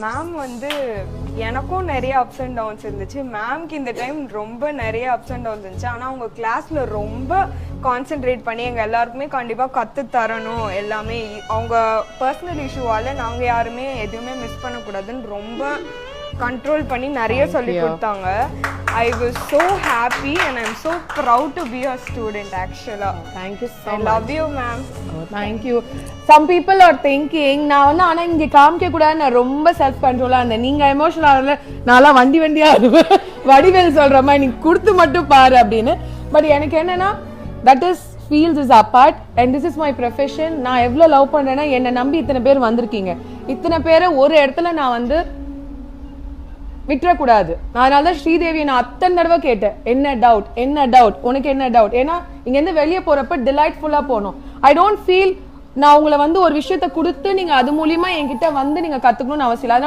Ma'am வந்து எனக்கும் நிறைய அப்ஸ் அண்ட் டவுன்ஸ் இருந்துச்சு. மேம்க்கு இந்த டைம் ரொம்ப நிறைய அப்ஸ் அண்ட் டவுன்ஸ் இருந்துச்சு. ஆனால் அவங்க கிளாஸில் ரொம்ப கான்சென்ட்ரேட் பண்ணி எங்கள் எல்லாருக்குமே கண்டிப்பாக கற்று தரணும். எல்லாமே அவங்க பர்சனல் இஷ்யூவால் நாங்கள் யாருமே எதுவுமே மிஸ் பண்ணக்கூடாதுன்னு ரொம்ப கண்ட்ரோல் பண்ணி நிறைய சொல்லி கொடுத்தாங்க. I was so happy and I'm so proud to be a student actually. Thank you so I much. love you ma'am. Oh, thank you. Some people are thinking நான் வந்து ஆனா இங்க காமிக்க கூடாது, நான் ரொம்ப செல்ஃப் கண்ட்ரோலா இருந்தேன். நீங்க எமோஷனல் ஆகல, நான்லாம் வண்டியா வடிவேல் சொல்ற மாதிரி நீ கொடுத்து மட்டும் பாரு அப்படின்னு. பட் எனக்கு என்னன்னா that is feels is apart and this is my profession. நான் எவ்வளவு லவ் பண்றேன்னா என்னை நம்பி இத்தனை பேர் வந்திருக்கீங்க. இத்தனை பேரை ஒரு இடத்துல நான் வந்து விட்டுறக்கூடாது. அதனால தான் ஸ்ரீதேவியை நான் அத்தனை தடவை கேட்டேன், என்ன டவுட் உனக்கு என்ன டவுட். ஏன்னா இங்கேருந்து வெளியே போறப்ப டிலைட்ஃபுல்லா போகணும். ஐ டோன்ட் ஃபீல் நான் உங்களை வந்து ஒரு விஷயத்த கொடுத்து நீங்க அது மூலியமா என்கிட்ட வந்து நீங்க கத்துக்கணும்னு அவசியம் இல்லை.